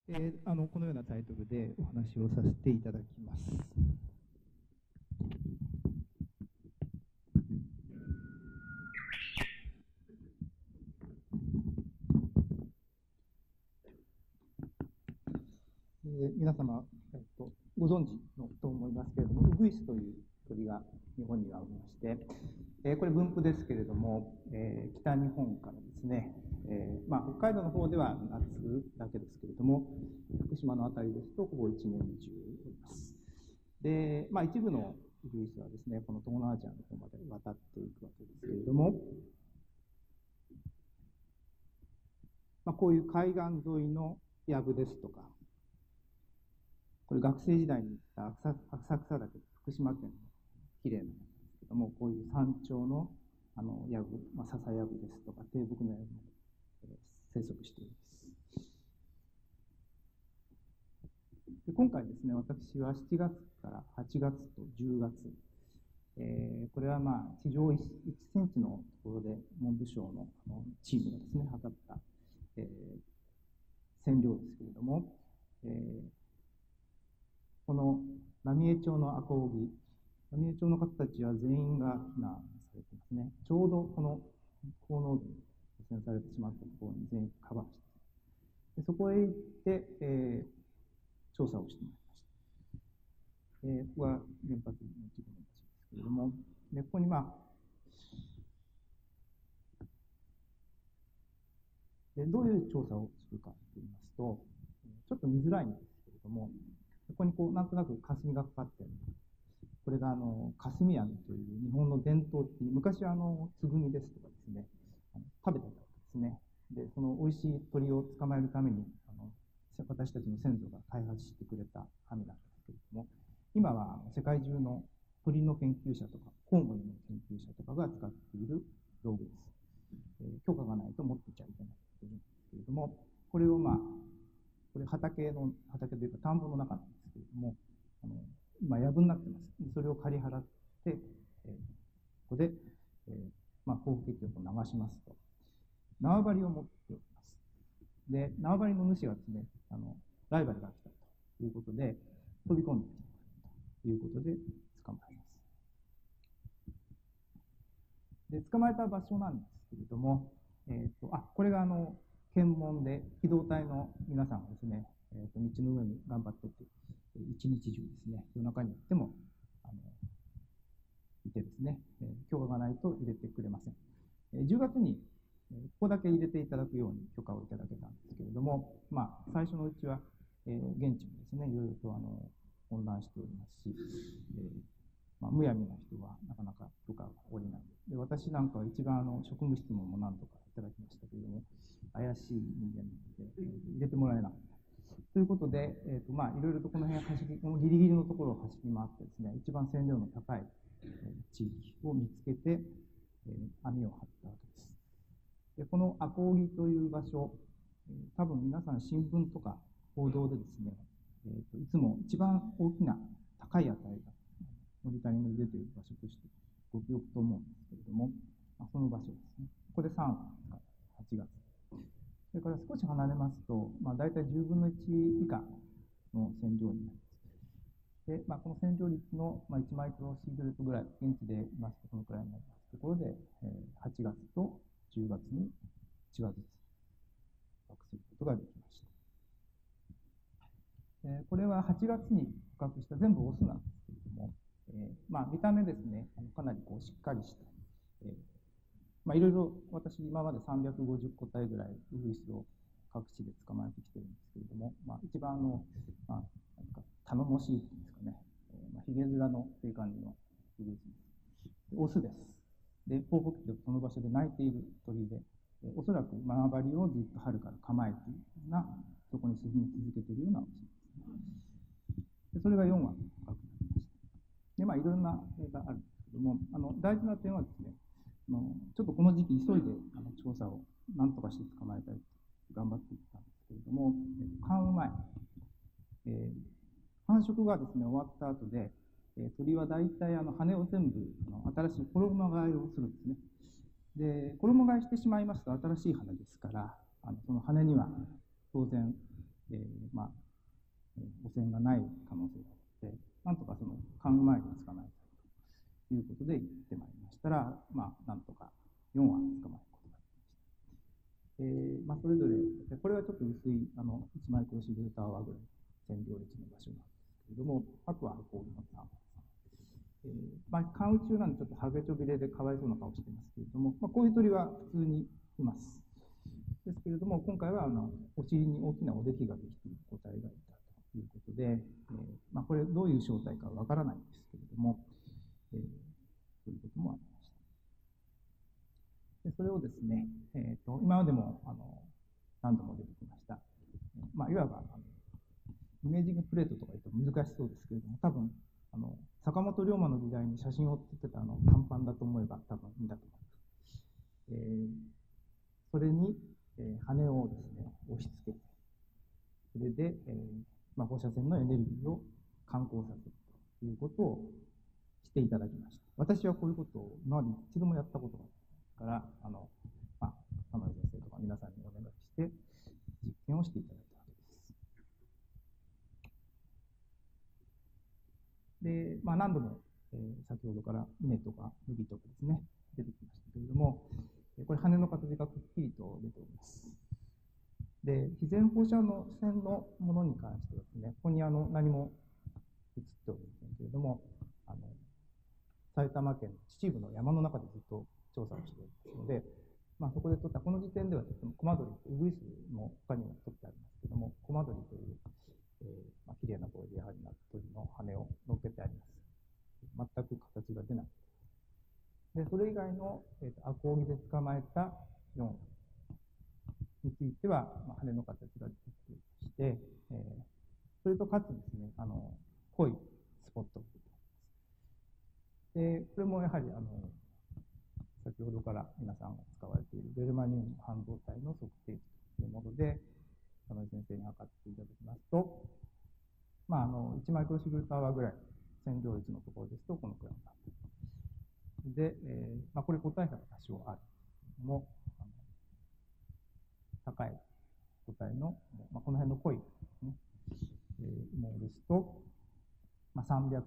このようなタイトルでお話をさせていただきます。皆様、ご存知のと思いますけれども、ウグイスという鳥が日本にはおりまして、これ分布ですけれども、北日本からですね、北海道の方では夏だけですけれども、福島のあたりですとほぼ一年中おります。で、一部のウグイスはですね、この東南アジアの方まで渡っていくわけですけれども、こういう海岸沿いの藪ですとか、これ学生時代に行った浅草岳、福島県の綺麗な山ですけども、こういう山頂の藪、笹藪ですとか、低木の藪も生息しています。で今回ですね、私は7月から8月と10月、これは地上 1センチのところで文部省のチームがですね、測った、線量ですけれども、この浪江町の赤荻、浪江町の方たちは全員が避難されていますね。ちょうどこの高濃度に汚染されてしまったところに全員カバーして、でそこへ行って、調査をしてまいりました。ここが原発の一部の場所ですけれども、でここにでどういう調査をするかといいますと、ちょっと見づらいんですけれども、ここになんとなく霞がかかっている。これが霞網という日本の伝統的に、昔はつぐみですとかですね、食べてたわけですね。で、その美味しい鳥を捕まえるために、私たちの先祖が開発してくれた網なんですけれども、今は世界中の鳥の研究者とか、コウモリの研究者とかが使っている道具です。許可がないと持ってちゃいけないというんですけれども、これをこれ畑というか田んぼの中なんですけれども、今、藪になってます。それを刈り払って、ここで、放棄液を流しますと、縄張りを持っております。で、縄張りの主がですね、ライバルが来たということで、飛び込んできたということで捕まえます。で、捕まえた場所なんですけれども、これが検問で機動隊の皆さんがですね、道の上に頑張ってて、一日中ですね、夜中に行っても、いてですね、許可がないと入れてくれません。10月に、ここだけ入れていただくように許可をいただけたんですけれども、最初のうちは、現地もですね、いろいろと混乱しておりますし、むやみな人はなかなか許可が下りない。で、私なんかは一番職務質問も何度かいただきましたけれども、怪しい人間なので、入れてもらえなかった。ということで、いろいろとこの辺このギリギリのところを走り回ってですね、一番線量の高い地域を見つけて、網を張ったわけです。で、この赤荻という場所、多分皆さん新聞とか報道でですね、いつも一番大きな高い値がモニタリングに出ている場所としてご記憶と思うんですけれども、その場所ですね。ここで3月から8月。それから少し離れますと、大体10分の1以下の線量になります。で、この線量率の1マイクロシーベルトぐらい、現地で言いますとこのくらいになりますところで、8月と10月に1羽ずつ捕獲することができました。これは8月に捕獲した全部オスなんですけれども、見た目ですね、かなりしっかりした、いろいろ私今まで350個体ぐらいウグイスを各地で捕まえてきてるんですけれども、一番頼もしいっていうんですかね、ヒゲ面のという感じのウグイスです。オスです。で、報告でこの場所で鳴いている鳥で、おそらく縄張りをずっと春から構えているような、そこに進み続けているようなオスですね。でそれが4羽捕獲になりました。で、いろんな例があるんですけども、大事な点はですね、ちょっとこの時期急いで調査を何とかして捕まえたいと頑張っていったんですけれども、寒雨前、繁殖がですね、終わった後で、鳥は大体羽を全部新しい衣替えをするんですね。で、衣替えしてしまいますと新しい羽ですから、その羽には当然まあ、汚染がない可能性があって、なんとかその買う前に捕まえたいということで行ってまいりましたら、まあ、なんとか4羽捕まえることができました。まあ、それぞれ、これはちょっと薄い1マイクロシーベルタワーぐらい占領率の場所なんですけれども、あとはこういうの3羽ですね。まあ、関羽中なんでちょっとハゲちょびれでかわいそうな顔してますけれども、まあ、こういう鳥は普通にいます。ですけれども、今回はお尻に大きなおできができている個体がいたということで、まあ、これどういう正体かわからないんですけれども、ということもありました。でそれをですね、今までも何度も出てきました。まあ、いわばイメージングプレートとか言うと難しそうですけれども、多分坂本龍馬の時代に写真を撮ってた短パンだと思えば多分いいんだと思います。それに、羽をですね押し付けて、それで、まあ、放射線のエネルギーを感光させるということをしていただきました。私はこういうことを今まで一度もやったことがないから、まあ、玉井先生とか皆さんにお願いして実験をしていただいたわけです。で、まあ、何度も、先ほどから稲とか麦とかですね出てきましたけれども、これ羽の形がくっきりと出ております。で、非全放射の線のものに関してはですね、ここに何も映っておりませんけれども、埼玉県の秩父の山の中でずっと調査をしておりますので、まあ、そこで撮ったこの時点ではコマドリとウグイスも他にも撮ってありますけれども、コマドリという、まあ、綺麗な声でやはりな鳥の羽を乗っけてあります。全く形が出ない。で、それ以外の、アコウギで捕まえた4については、まあ、羽の形が出てきまして、それとかつですね、濃いスポットが出ております。で、これもやはり先ほどから皆さんが使われているベルマニウム半導体の測定というもので、玉井先生に測っていただきますと、まあ、1マイクロシーベルタワーぐらい占領率のところですと、このくらいになっています。で、まあ、これ個体差が多少あるけれども、高い個体の、まあ、この辺の濃いですね、ものですと、まあ、300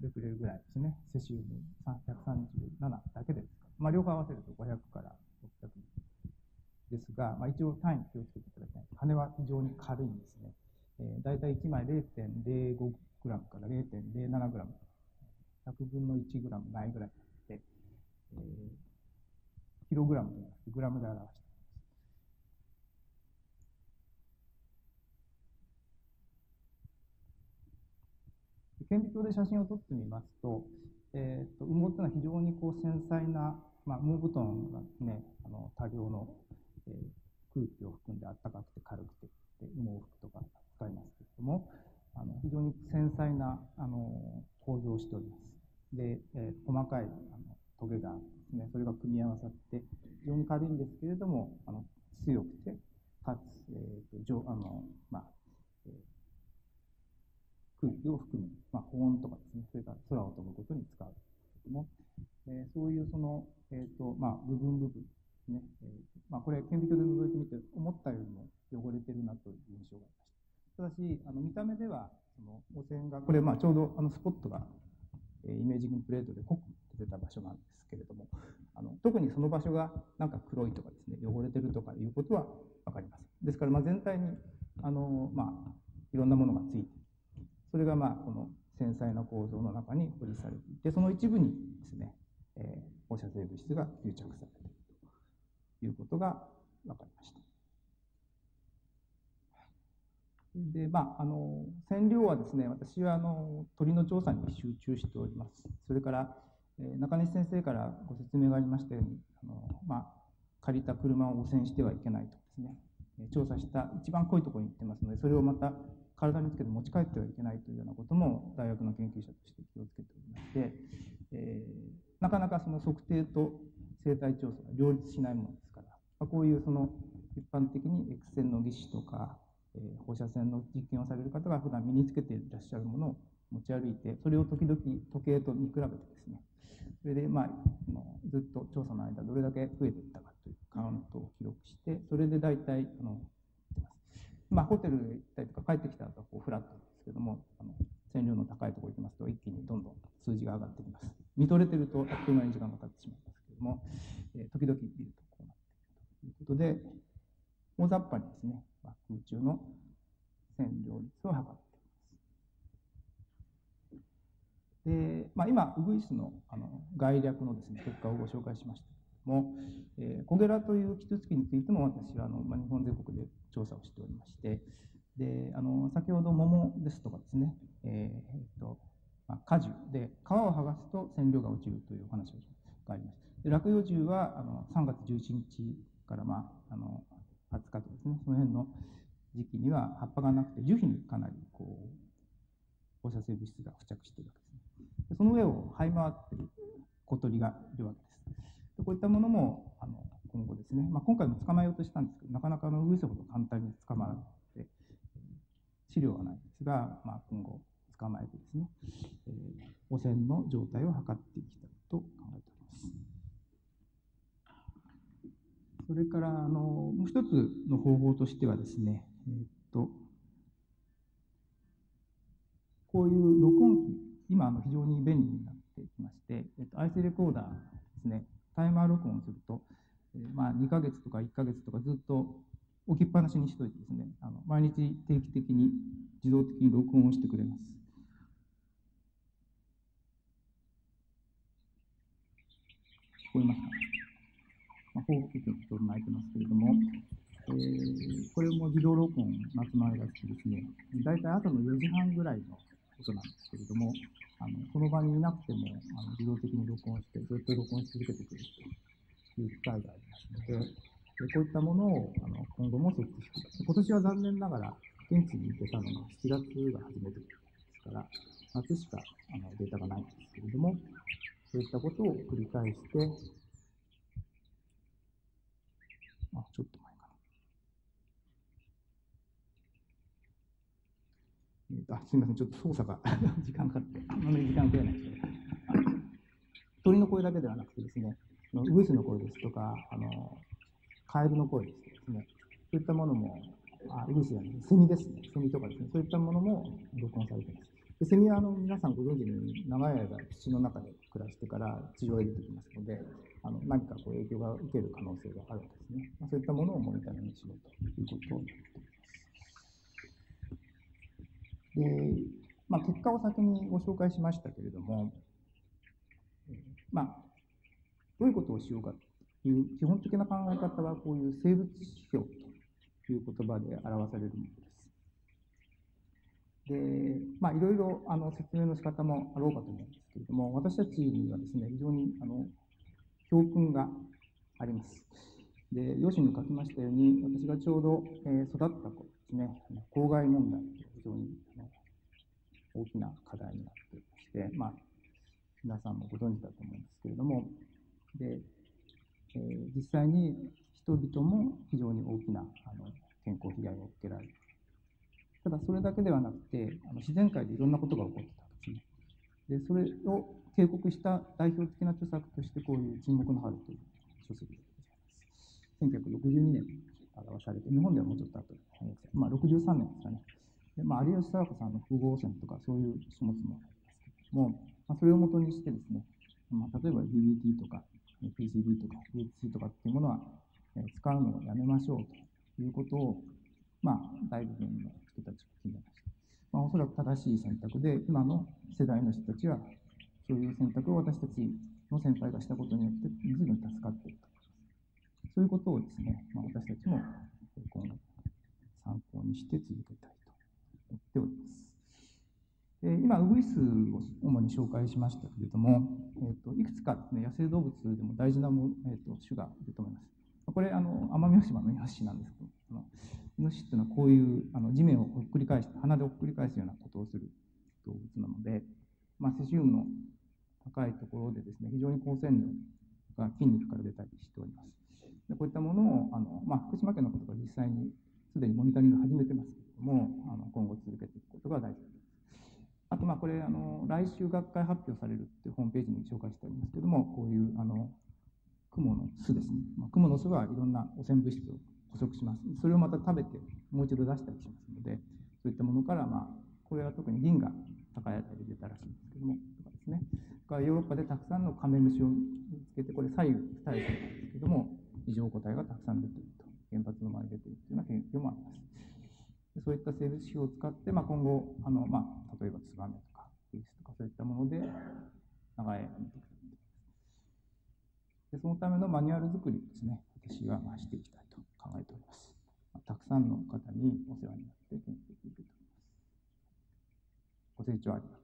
ベクレルぐらいですね、セシウム137だけですか。まあ、両方合わせると500から600ですが、まあ、一応単位気をつけていただきたい。羽は非常に軽いんですね。だいたい1枚 0.05 グラムから 0.07 グラム、100分の1グラムないぐらいで、キログラムではなくてグラムで表しています。顕微鏡で写真を撮ってみますと、羽毛というのは非常にこう繊細な、まあ、羽毛布団がですね、多量の、空気を含んで暖かくて軽くて、羽毛服とか使いますけれども、非常に繊細な構造をしております。で、細かいトゲがですね、それが組み合わさって非常に軽いんですけれども、強くてかつ、まあ空気を含む、まあ、保温とかですね、それから空を飛ぶことに使うけれども、そういうその、まあ、部分ですね、まあ、これ顕微鏡で覗いてみて思ったよりも汚れてるなという印象がありました。ただし見た目ではその汚染がこれまあちょうどスポットがイメージングプレートで濃く出てた場所なんですけれども、特にその場所がなんか黒いとかですね、汚れてるとかいうことは分かります。ですからまあ全体にまあ、いろんなものがついて、それがまあこの繊細な構造の中に保持されていて、その一部にですね、放射性物質が吸着されているということが分かりました。で、まあ、染料はですね、私は鳥の調査に集中しております。それから、中西先生からご説明がありましたように、まあ、借りた車を汚染してはいけないとですね、調査した一番濃いところに行ってますので、それをまた体につけて持ち帰ってはいけないというようなことも大学の研究者として気をつけておりまして、なかなかその測定と生態調査が両立しないものですから、まあ、こういうその一般的に X 線の技師とか、放射線の実験をされる方が普段身につけていらっしゃるものを持ち歩いて、それを時々時計と見比べてですね、それでまあずっと調査の間どれだけ増えていったかというカウントを記録して、それで大体ホテルへ行ったりとか帰ってきた後はこうフラットですけども、線量の高いところに行きますと一気にどんどん数字が上がってきます。見とれてるとあっという間に時間が経ってしまいますけれども、時々見るとこうなっているということで、大雑把にですね、空中の線量率を測っています。で、今、ウグイスの概略のですね、結果をご紹介しましたけれども、コゲラというキツツキについても私は日本全国で調査をしておりまして、で先ほど桃ですとかですね、果樹で皮を剥がすと線量が落ちるというお話があります。で落葉樹は3月11日から20日とですね、その辺の時期には葉っぱがなくて樹皮にかなり放射性物質が付着しているわけですね。でその上を這い回っている小鳥がいるわけです。でこういったものも今後ですね、今回も捕まえようとしたんですけど、なかなかウグイスほど簡単に捕まらなくて、資料がないんですが、今後捕まえてですね、汚染の状態を測っていきたいと考えております。それからもう一つの方法としてはですね、こういう録音機、今非常に便利になってきまして、IC レコーダーですね、タイマー録音すると、2ヶ月とか1ヶ月とかずっと置きっぱなしにしといてですね、毎日定期的に自動的に録音をしてくれます。聞こえますか？報復機のちょうど鳴いてますけれども、これも自動録音夏の間してですね、大体朝の4時半ぐらいのことなんですけれども、その場にいなくても自動的に録音して、ずっと録音し続けてくれるという機会がありますので、こういったものを今後も設置しています。今年は残念ながら現地に行けたのが7月が初めてですから、夏しかデータがないんですけれども、そういったことを繰り返して、ちょっと前かな。すみません、ちょっと操作が時間かかって、時間食えないですけど、鳥の声だけではなくてですね、ウグイスの声ですとか、カエルの声ですとかですね、そういったものも、ウグイスじゃない、セミですね、セミとかですね、そういったものも録音されています。でセミは皆さんご存知のように、長い間土の中で暮らしてから地上へ出てきますので、何か影響が受ける可能性があるわけですね。そういったものをモニタリングしようということをやっています。で、結果を先にご紹介しましたけれども、どういうことをしようかという基本的な考え方は、こういう生物指標という言葉で表されるものです。で、いろいろ説明の仕方もあろうかと思うんですけれども、私たちにはですね、非常に教訓があります。で、用紙に書きましたように、私がちょうど育った頃ですね、公害問題という非常に大きな課題になっていまして、皆さんもご存知だと思うんですけれども、で、実際に人々も非常に大きな健康被害を受けられる。ただそれだけではなくて、自然界でいろんなことが起こってたんですね。で、それを警告した代表的な著作として、こういう沈黙の春という書籍でございます。1962年に表されて、日本ではもうちょっと後で翻訳され、63年ですかね。で、有吉佐和子さんの複合線とか、そういう書物もありますけれども、それをもとにしてですね、例えば DBT とか PCD とか DHC とかっていうものは使うのをやめましょうということを、大部分の人たちが決めました。おそらく正しい選択で、今の世代の人たちは、そういう選択を私たちの先輩がしたことによって、随分助かっていると。そういうことをですね、私たちも今後参考にして続けたいと思っております。今、ウグイスを主に紹介しましたけれども、いくつかですね、野生動物でも大事な種がいると思います。これ、奄美大島のイノシシなんですけど、イノシシというのはこういう地面をほっくり返して、鼻でほっくり返すようなことをする動物なので、セシウムの高いところでですね、非常に高線量が筋肉から出たりしております。でこういったものを福島県のことが実際にすでにモニタリング始めてますけれども、今後続けていくことが大事です。あと、これ来週学会発表されるっていうホームページに紹介しておりますけれども、こういうクモの巣ですね。クモの巣はいろんな汚染物質を捕食します。それをまた食べてもう一度出したりしますので、そういったものから、これは特に銀が高い値で出たらしいんですけども、とかですね。ヨーロッパでたくさんのカメムシを見つけて、これ左右非対称なんですけども、異常個体がたくさん出ていると、原発の前に出ているというような研究もあります。そういった生物指標を使って、今後、例えばツバメとかウイルスとかそういったもので長い間見ていくで、そのためのマニュアル作りをですね、私はしていきたいと考えております。たくさんの方にお世話になって研究していくと思います。ご清聴ありがとうございます。